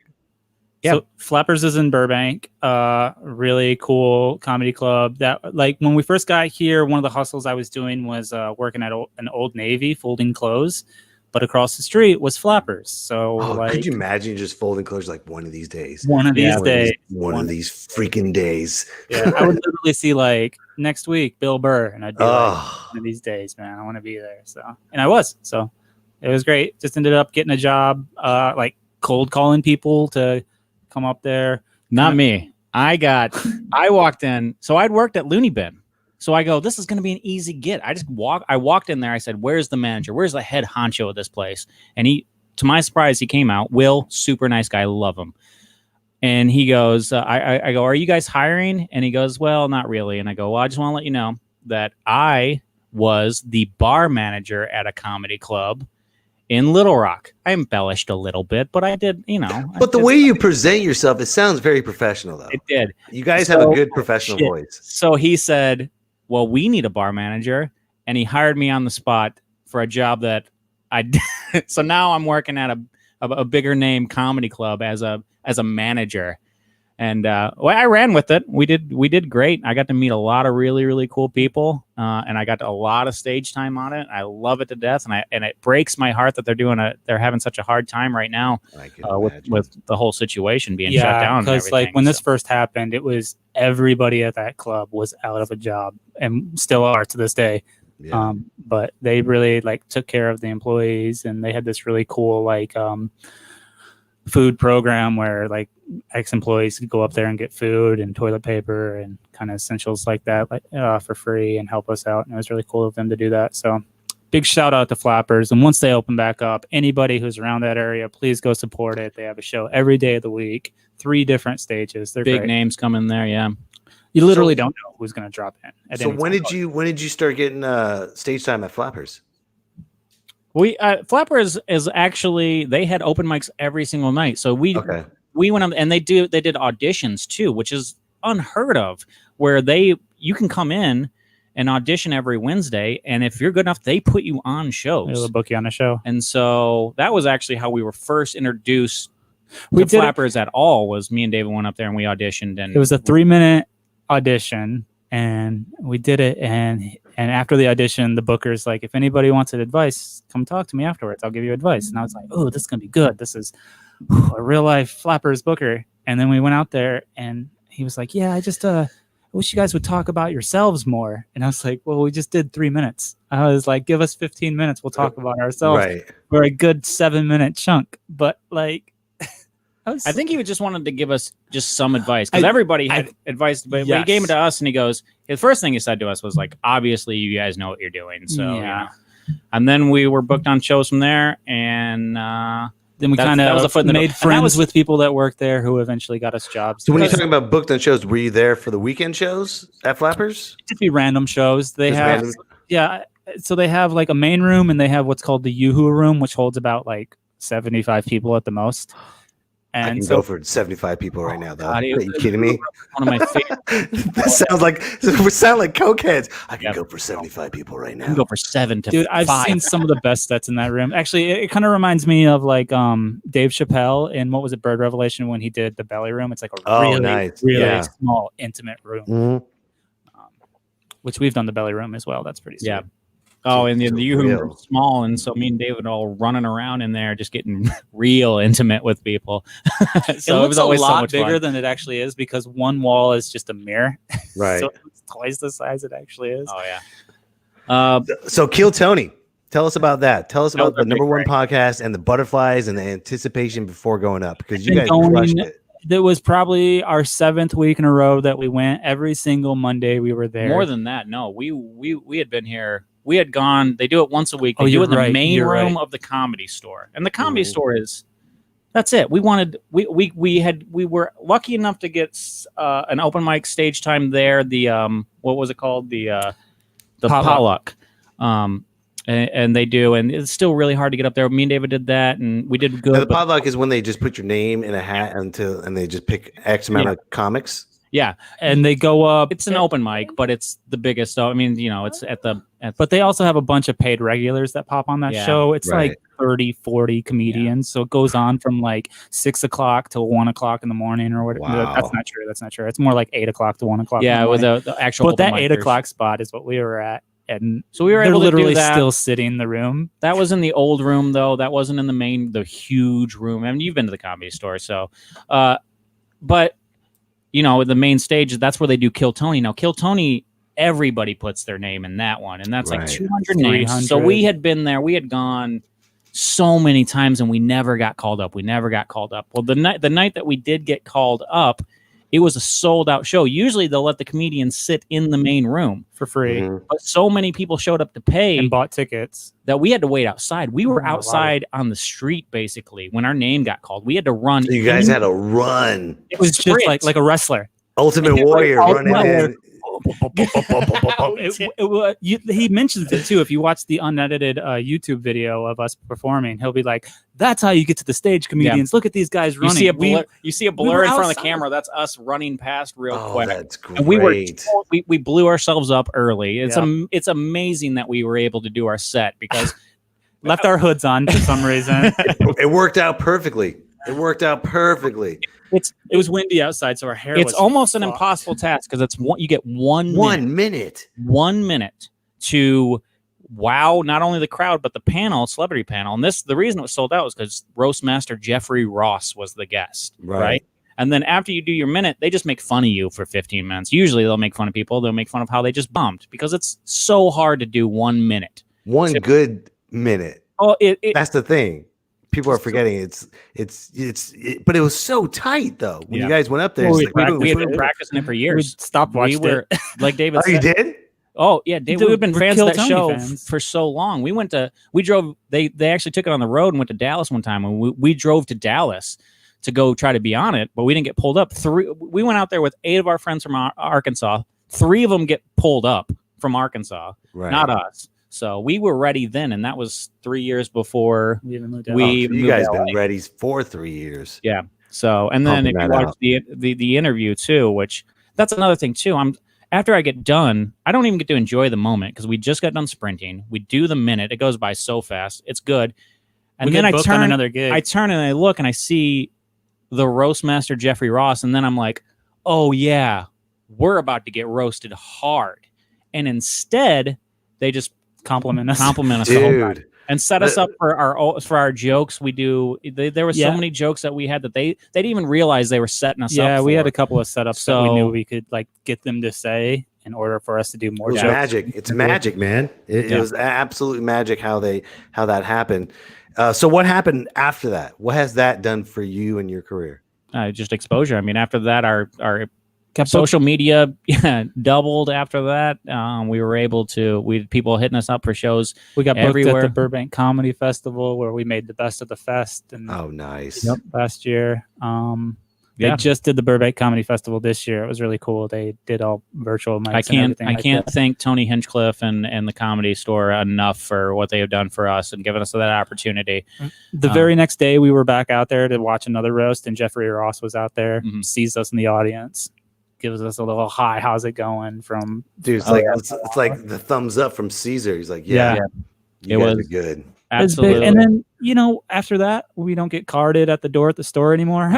Yeah. So Flappers is in Burbank. Really cool comedy club. That, like, when we first got here, one of the hustles I was doing was working at an Old Navy folding clothes. But across the street was Flappers. So, like, could you imagine just folding clothes like one of these days? One of these days. One of these freaking days. Yeah, I would literally see, like, next week Bill Burr, and I'd be like, Oh. one of these days, man, I want to be there. So, and I was. So it was great. Just ended up getting a job, like cold calling people to come up there. not me. I walked in. So I'd worked at Loony Bin. So I go, this is going to be an easy get. I walked in there. I said, where's the manager? Where's the head honcho of this place? And he, to my surprise, he came out. Will, super nice guy. Love him. And he goes, I go, are you guys hiring? And he goes, well, not really. And I go, well, I just want to let you know that I was the bar manager at a comedy club in Little Rock. I embellished a little bit, but I did, you know. But the way you present yourself, it sounds very professional, though. It did. You guys have a good professional voice. So he said, well, we need a bar manager. And he hired me on the spot for a job that I did. So now I'm working at a bigger name comedy club as a manager. And well, I ran with it. We did great. I got to meet a lot of really, really cool people. And I got a lot of stage time on it. I love it to death. And it breaks my heart that they're having such a hard time right now with the whole situation being shut down. Because, like, when this first happened, it was everybody at that club was out of a job and still are to this day. Yeah. But they really, like, took care of the employees, and they had this really cool, like, food program where, like, ex-employees could go up there and get food and toilet paper and kind of essentials like that, like, for free, and help us out. And it was really cool of them to do that. So big shout out to Flappers. And once they open back up, anybody who's around that area, please go support it. They have a show every day of the week, 3 different stages. They're big great. names coming there. Yeah. You literally don't know who's going to drop in. At So any when time. did you start getting stage time at Flappers? We Flappers is actually, they had open mics every single night. So we went on, and they did auditions too, which is unheard of, where you can come in and audition every Wednesday, and if you're good enough, they put you on shows. They'll book you on a show. And so that was actually how we were first introduced We to did it- Flappers at all. Was me and David went up there and we auditioned, and It was a 3-minute audition, and we did it. And after the audition, the booker's like, if anybody wants advice, come talk to me afterwards. I'll give you advice. And I was like, oh, this is going to be good. This is a real life Flappers booker. And then we went out there, and he was like, yeah, I just wish you guys would talk about yourselves more. And I was like, well, we just did 3 minutes. I was like, give us 15 minutes. We'll talk about ourselves for a good 7-minute chunk. But, like, I think he just wanted to give us just some advice, because everybody had advice, but he gave it to us, and he goes, the first thing he said to us was like, obviously you guys know what you're doing. So, Yeah. And then we were booked on shows from there, and then we kind of made friends with people that worked there who eventually got us jobs. So when you're talking about booked on shows, were you there for the weekend shows at Flappers? It'd be random shows. They Just have, random? yeah. So they have like a main room, and they have what's called the Yoo-Hoo room, which holds about like 75 people at the most. I And can so go for 75 people right now, though. God, Are you kidding me? One of my favorite. That sounds like cokeheads. I can go for 75 people right now. I can go for 7 to dude, I've 5. seen some of the best sets in that room. Actually, it kind of reminds me of like Dave Chappelle in what was it, Bird Revelation, when he did the Belly Room. It's like a really small, intimate room. Mhm. Which we've done the Belly Room as well. That's pretty sweet. Yeah. Oh, and the room real. was small, and so me and David all running around in there, just getting real intimate with people. So it looks was always a so lot much bigger fun. than it actually is because one wall is just a mirror. Right. So it's twice the size it actually is. Oh yeah. So Kill Tony. Tell us about that. Tell us about the that'd be #1 great. podcast and the butterflies and the anticipation before going up, because you Been guys going- crushed it. That was probably our 7th week in a row that we went. Every single Monday we were there. More than that, no. We had been here. We had gone. They do it once a week. They Oh, do you're it in the right, main you're room right. of the Comedy Store, and the Comedy Store is. That's it. We were lucky enough to get an open mic stage time there. The what was it called? The Potluck. And they do, and it's still really hard to get up there. Me and David did that, and we did good. Now, the but- potluck is when they just put your name in a hat and they just pick X amount of comics. Yeah, and they go up. It's an open mic, but it's the biggest. So I mean, it's at the. But they also have a bunch of paid regulars that pop on that Yeah, show. It's right. like 30, 40 comedians. So it goes on from like 6 o'clock till 1 o'clock in the morning or whatever. Wow. That's not true. That's not true. It's more like 8 o'clock to 1 o'clock. in Yeah, the with morning. the actual. But that open 8 micers. o'clock spot is what we were at. And So we were they're able to do literally that. still sitting in the room. That was in the old room, though. That wasn't in the huge room. I mean, you've been to the Comedy Store, so. But, the main stage, that's where they do Kill Tony. Now, Kill Tony, everybody puts their name in that one, and that's like Right. 200 names. So 300. we had been there. We had gone so many times, and we never got called up. Well, the night that we did get called up, it was a sold-out show. Usually, they'll let the comedians sit in the main room For free. Mhm. but so many people showed up to pay And bought tickets. that we had to wait outside. We were Oh, wow. outside on the street basically when our name got called. We had to run. So you guys had to run. It It was just like a wrestler. Ultimate Like, Warrior running Warrior. in. He mentions it too. If you watch the unedited YouTube video of us performing, he'll be like, "That's how you get to the stage, comedians. Look at these guys You running." see a blur, were in front of the outside. camera. That's us running past real Oh, quick. that's great. And we blew ourselves up early. It's Yeah. it's amazing that we were able to do our set because Left our hoods on for some reason. It worked out perfectly. It was windy outside, so our hair. it's was almost an fucked. impossible task because you get 1 minute. 1 minute to wow not only the crowd but the celebrity panel. And the reason it was sold out was because roast master Jeffrey Ross was the guest, right? And then after you do your minute, they just make fun of you for 15 minutes. Usually they'll make fun of people. They'll make fun of how they just bombed because it's so hard to do 1 minute. One good minute. Oh, That's the thing. People are forgetting but it was so tight though. When you guys went up there, it's like, boom, we had boom, been boom. practicing it for years. We stopped watching We were like David Oh, you said. did? Oh yeah, Dave, Dude, we've been we're fans Kill of that Tony show fans. for so long. We drove. They actually took it on the road and went to Dallas one time, and we drove to Dallas to go try to be on it, but we didn't get pulled up. We went out there with 8 of our friends from Arkansas. 3 of them get pulled up from Arkansas, Right. not us. So we were ready then, and that was 3 years before We even moved we. out. You moved guys to LA. been ready for 3 years. Yeah. So, and then Pumping if you that watch out. the interview too, which that's another thing too. After I get done, I don't even get to enjoy the moment because we just got done sprinting. We do the minute; it goes by so fast. It's good. And We then get I booked on turn another gig. I turn and I look and I see the roast master Jeffrey Ross, and then I'm like, oh yeah, we're about to get roasted hard. And instead, they just compliment us. the whole time. Dude. And set us up for our jokes. We do. There were so Yeah. many jokes that we had that they didn't even realize they were setting us up. Yeah, we for. had a couple of setups that we So- knew we could like get them to say in order for us to do It more was jokes. magic. It's magic, man. It Yeah. was absolutely magic how that happened. So what happened after that? What has that done for you and your career? Just exposure. I mean, after that, our social media doubled. After that, we were able to. We had people hitting us up for shows. We got booked everywhere. at the Burbank Comedy Festival where we made the best of the fest and Oh, nice. last year. They just did the Burbank Comedy Festival this year. It was really cool. They did all virtual mics. I can't thank Tony Hinchcliffe and the Comedy Store enough for what they have done for us and given us that opportunity. The very next day, we were back out there to watch another roast, and Jeffrey Ross was out there, sees us in the audience, gives us a little hi, how's it going? From dude, it's like the thumbs up from Caesar. He's like, yeah. It was good. Absolutely. And then, after that, we don't get carded at the door at the store anymore.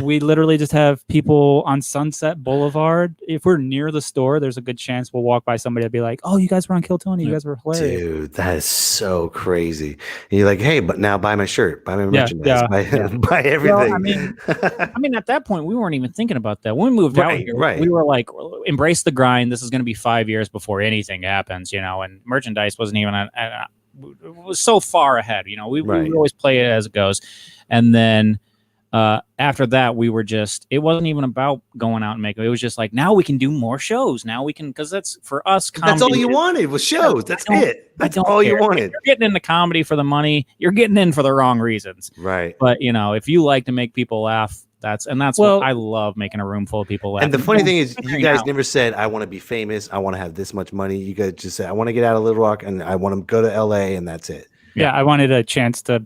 We literally just have people on Sunset Boulevard. If we're near the store, there's a good chance we'll walk by somebody and be like, oh, you guys were on Kill Tony. You guys were hilarious. Dude, that is so crazy. And you're like, hey, but now buy my shirt, buy my merchandise, buy everything. Well, I mean, at that point, we weren't even thinking about that. When we moved out here, we were like, embrace the grind. This is going to be 5 years before anything happens, and merchandise wasn't even it was so far ahead, we always play it as it goes. And then after that, we were just, it wasn't even about going out and making it. Was just like, now we can do more shows. Now we can, because that's for us. That's all you wanted was shows. That's it. That's all you wanted. You're getting into comedy for the money. You're getting in for the wrong reasons. Right. But if you like to make people laugh, that's what I love, making a room full of people laugh. And the funny thing is, you guys never said, I want to be famous. I want to have this much money. You guys just said, I want to get out of Little Rock and I want to go to LA, and that's it. Yeah, I wanted a chance to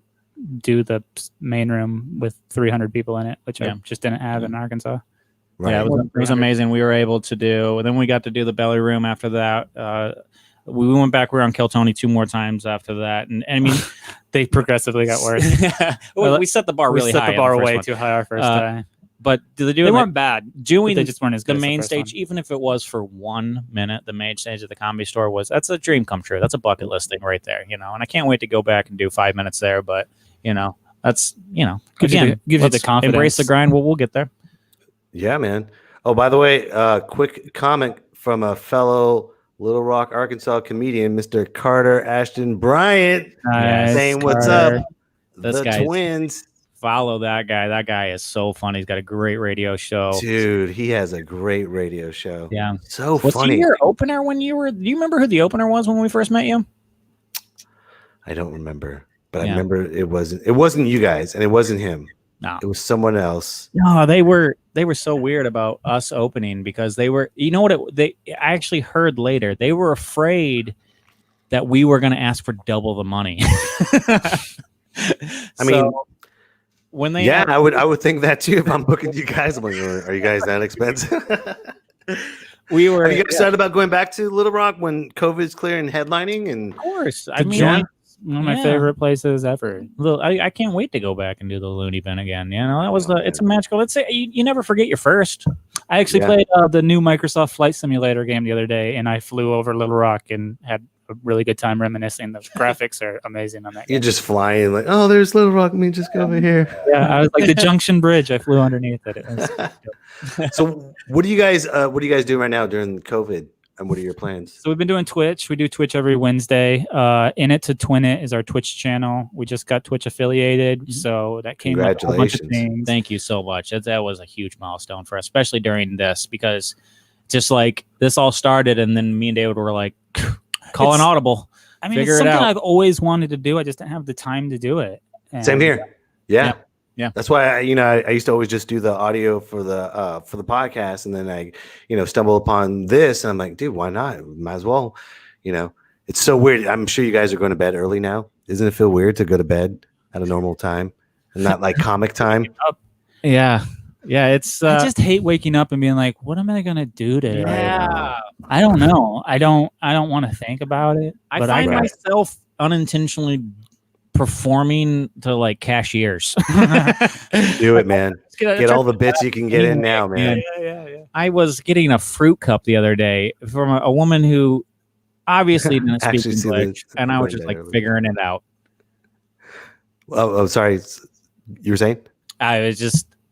do the main room with 300 people in it, which I just didn't have in Arkansas. Right. Yeah, it was amazing. We were able to do, and then we got to do the belly room after that. We went back. We were on Kill Tony 2 more times after that, and I mean, they progressively got worse. we set the bar really high. We set the bar way too high our first time. But they weren't bad. Doing they just weren't as good the as main first stage, one. even if it was for 1 minute, the main stage of the Comedy Store that's a dream come true. That's a bucket list thing right there, And I can't wait to go back and do 5 minutes there. But that's gives you the confidence. Embrace the grind. We'll get there. Yeah, man. Oh, by the way, quick comment from a fellow Little Rock, Arkansas comedian, Mr. Carter Ashton Bryant, saying what's up. This the Twins. Follow that guy. That guy is so funny. He's got a great radio show. Dude, he has a great radio show. Yeah. So funny. Was he your opener when you were... Do you remember who the opener was when we first met you? I don't remember. But I remember it wasn't you guys, and it wasn't him. No. It was someone else. No, they were so weird about us opening because they were... You know what? I actually heard later. They were afraid that we were going to ask for double the money. I mean... When they I would think that too if I'm booking you guys. I'm like, are you guys that expensive? We were. Are you excited about going back to Little Rock when COVID's clear and headlining? And of course, I mean, one of my favorite places ever. I can't wait to go back and do the Loony Bin again. That was it's a magical. Let's say you never forget your first. I actually played the new Microsoft Flight Simulator game the other day, and I flew over Little Rock and had a really good time reminiscing. The graphics are amazing on that game. You're just flying like, oh, there's Little Rock. Let me just go over here. Yeah, I was like the Junction Bridge. I flew underneath it. So, what do you guys doing right now during COVID? And what are your plans? So we've been doing Twitch. We do Twitch every Wednesday. In It to Twin It is our Twitch channel. We just got Twitch affiliated, so that came with a bunch of things. Thank you so much. That was a huge milestone for us, especially during this, because just like this all started, and then me and David were like, call an audible. I mean, it's something I've always wanted to do. I just didn't have the time to do it. And same here. Yeah. Yeah. That's why I used to always just do the audio for the podcast, and then I stumble upon this, and I'm like, dude, why not? Might as well. It's so weird. I'm sure you guys are going to bed early now. Doesn't it feel weird to go to bed at a normal time and not like comic time? Yeah. It's I just hate waking up and being like, what am I gonna do today? Yeah. I don't know. I don't want to think about it. I find myself unintentionally performing to like cashiers. Do it, man. Get all the bits you can get in now, man. Yeah. I was getting a fruit cup the other day from a woman who obviously didn't speak English, and I was just like figuring it out. Oh, sorry. You were saying? I was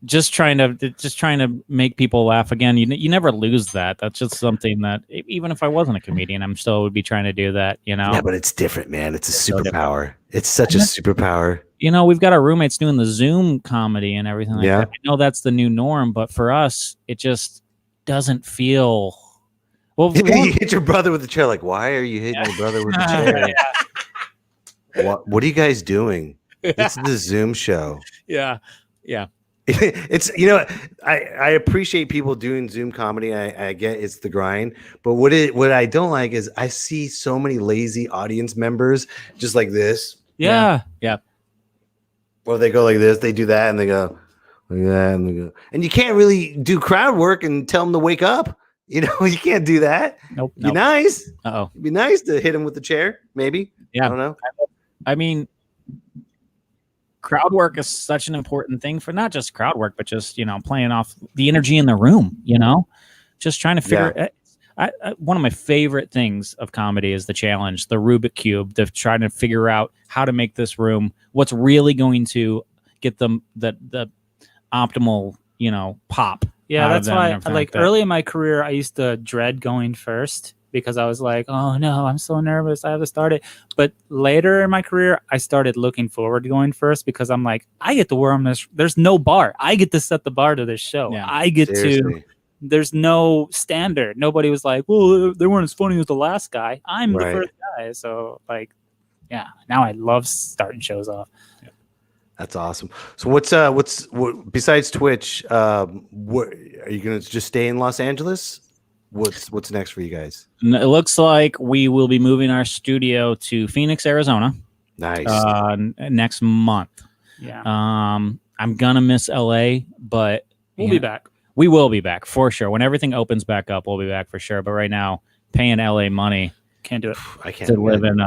just trying to make people laugh again. You never lose that. That's just something that even if I wasn't a comedian, I'm still would be trying to do that. Yeah, but it's different, man. It's a superpower. It's such a superpower. We've got our roommates doing the Zoom comedy and everything like that. I know that's the new norm, but for us, it just doesn't feel. Well, you hit your brother with the chair. Like, why are you hitting your brother with the chair? What are you guys doing? It's the Zoom show. Yeah. It's I appreciate people doing Zoom comedy. I get it's the grind, but what I don't like is I see so many lazy audience members just like this. Yeah. Or they go like this, they do that, and they go like that, and they go, and you can't really do crowd work and tell them to wake up. You can't do that. Nope. Be nice. Uh-oh. It'd be nice to hit him with the chair, maybe. Yeah. I don't know. I mean, crowd work is such an important thing for not just crowd work, but just, playing off the energy in the room, just trying to figure one of my favorite things of comedy is the challenge, the Rubik Cube, the trying to figure out how to make this room, what's really going to get them the optimal, pop. Yeah, that's why, early in my career, I used to dread going first because I was like, oh no, I'm so nervous, I have to start it. But later in my career, I started looking forward to going first because I'm like, I get to worm this. There's no bar. I get to set the bar to this show. Yeah, I get to. There's no standard. Nobody was like, well, they weren't as funny as the last guy. I'm the first guy. So now I love starting shows off. Yeah. That's awesome. So what's besides Twitch? What are you gonna just stay in Los Angeles? What's next for you guys? It looks like we will be moving our studio to Phoenix, Arizona. Nice. Next month. Yeah. I'm gonna miss LA, but we'll be back. We will be back for sure. When everything opens back up, we'll be back for sure. But right now, paying LA money, can't do it. I can't to live in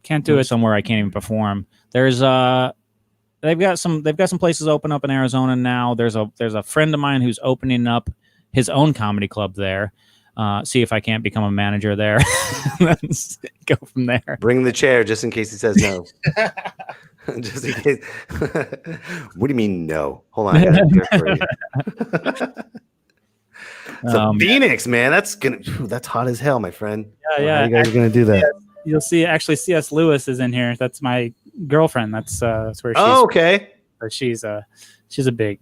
can't do it somewhere I can't even perform. There's they've got some places open up in Arizona now. There's a friend of mine who's opening up his own comedy club there. See if I can't become a manager there. Let's go from there. Bring the chair just in case he says no. Just in case. What do you mean no? Hold on, I got a chair for you. So Phoenix, man, that's hot as hell, my friend. Yeah. How you guys are gonna do that? You'll see. Actually, C.S. Lewis is in here. That's my girlfriend. That's where she's. Oh, okay. But she's a big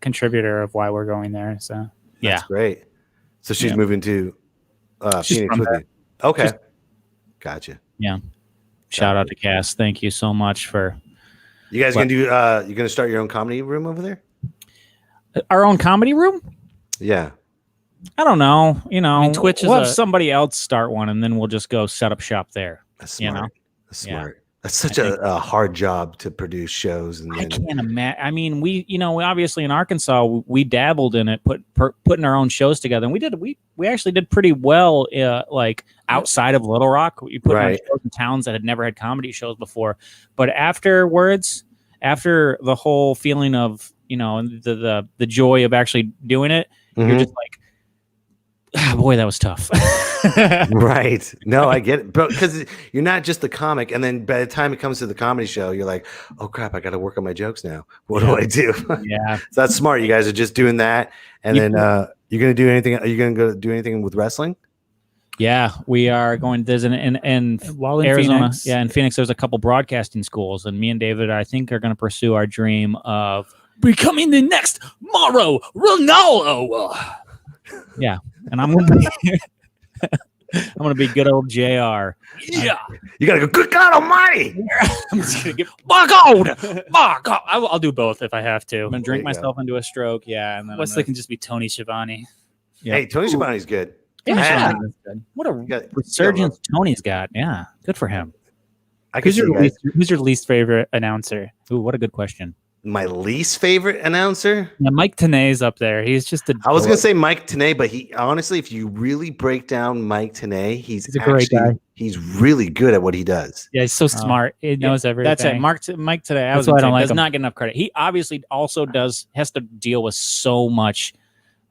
contributor of why we're going there. So that's great. So she's moving to Phoenix with you. Okay, gotcha. Yeah. Shout out to Cass. Thank you so much for. You guys gonna do? You're gonna start your own comedy room over there? Our own comedy room? Yeah. I don't know. Twitch is we'll have somebody else start one, and then we'll just go set up shop there. That's smart. That's smart. That's such a hard job to produce shows. And I can't imagine. I mean, we obviously in Arkansas, we dabbled in it, putting our own shows together, and we actually did pretty well, like outside of Little Rock. We put on shows in towns that had never had comedy shows before. But afterwards, after the whole feeling of the joy of actually doing it, you're just like, boy, that was tough. Right. No, I get it. But because you're not just the comic. And then by the time it comes to the comedy show, you're like, oh, crap, I got to work on my jokes now. What do I do? Yeah. So that's smart. You guys are just doing that. And then you're going to do anything. Are you going to go do anything with wrestling? Yeah, we are going. There's in Arizona. Phoenix. Yeah, in Phoenix, there's a couple broadcasting schools. And me and David, I think, are going to pursue our dream of becoming the next Mauro Ronaldo. Yeah. And I'm gonna be good old JR. Yeah, you gotta go. Good God Almighty! I'm just gonna get God. I'll do both if I have to. I'm gonna drink myself into a stroke. Yeah, and then Wesley can just be Tony Schiavone. Yeah. Hey, Tony Schiavone's good. Yeah, good. What a resurgence Tony's got. Yeah, good for him. Who's your least favorite announcer? Ooh, what a good question. My least favorite announcer? Yeah, Mike Tenay's up there. He's just I was gonna say Mike Tenay, but he honestly, if you really break down Mike Tenay, he's a great guy. He's really good at what he does. Yeah, he's so smart. He knows everything. That's it. Mike Tenay. That's why I don't like does him. Not get enough credit. He obviously also has to deal with so much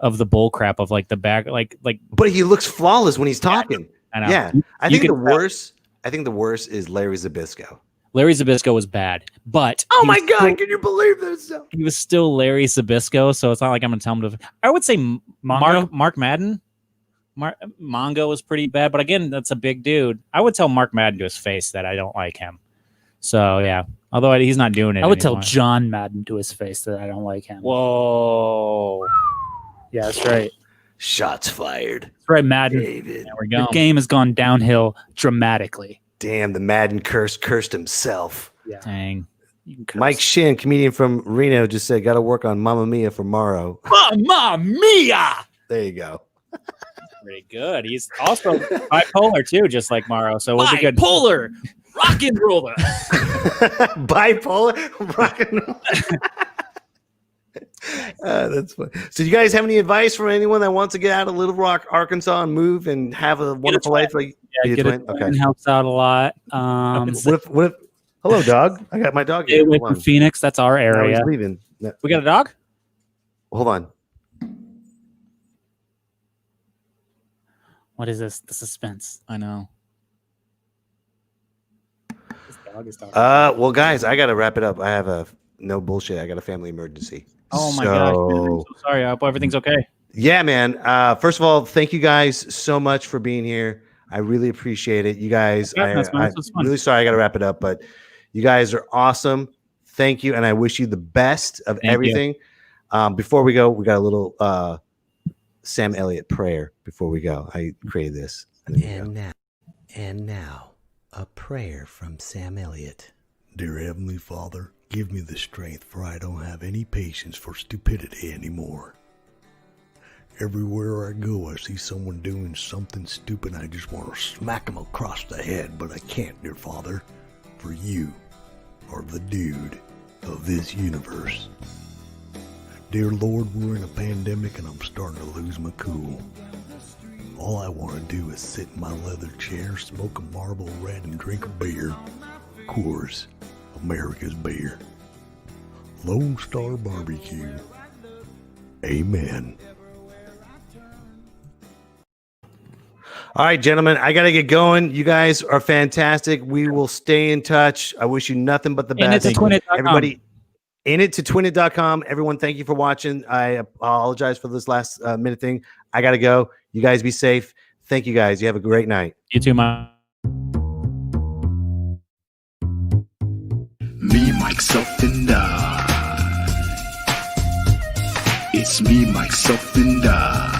of the bull crap of like the back, like. But he looks flawless when he's talking. I know. Yeah, I think the worst is Larry Zbyszko. Larry Zbyszko was bad, but oh my God, can you believe this? He was still Larry Zbyszko, so it's not like I'm gonna tell him to. I would say Mark Madden. Mongo was pretty bad, but again, that's a big dude. I would tell Mark Madden to his face that I don't like him. So yeah, although he's not doing it. I would anymore. tell John Madden to his face that I don't like him. Whoa. Yeah, that's right. Shots fired. That's right, Madden. David. There we go. The game has gone downhill dramatically. Damn, the Madden cursed himself. Yeah. Dang. Mike Shin, comedian from Reno, just said, "Got to work on Mamma Mia for Morrow." Mamma Mia! There you go. Pretty good. He's also bipolar too, just like Morrow. So we'll be good. Bipolar, rock and roller. Bipolar, rock and roll. That's funny. So, do you guys have any advice for anyone that wants to get out of Little Rock, Arkansas, and move and have a wonderful life? Like, get a twin. Helps out a lot. What if? Hello, dog. I got my dog Stay here. away from Phoenix. That's our No, area. he's leaving. No. We got a dog? Hold on. What is this? The suspense. I know. This dog is talking. Well, guys, I got to wrap it up. I have no bullshit. I got a family emergency. Oh my gosh. I'm so sorry. I hope everything's okay. Yeah, man. First of all, thank you guys so much for being here. I really appreciate it. You guys, I'm really sorry I got to wrap it up, but you guys are awesome. Thank you. And I wish you the best of everything. Before we go, we got a little Sam Elliott prayer before we go. I created this. And now, a prayer from Sam Elliott. Dear Heavenly Father, give me the strength, for I don't have any patience for stupidity anymore. Everywhere I go, I see someone doing something stupid. I just want to smack them across the head, but I can't, dear Father, for you are the dude of this universe. Dear Lord, we're in a pandemic and I'm starting to lose my cool. All I want to do is sit in my leather chair, smoke a Marlboro Red, and drink a beer. Coors, America's beer. Lone Star Barbecue. Amen. All right, gentlemen, I got to get going. You guys are fantastic. We will stay in touch. I wish you nothing but the best. Everybody, initotwinit.com. Everyone, thank you for watching. I apologize for this last minute thing. I got to go. You guys be safe. Thank you, guys. You have a great night. You too, man. Me, myself, and I. It's me, myself, and I.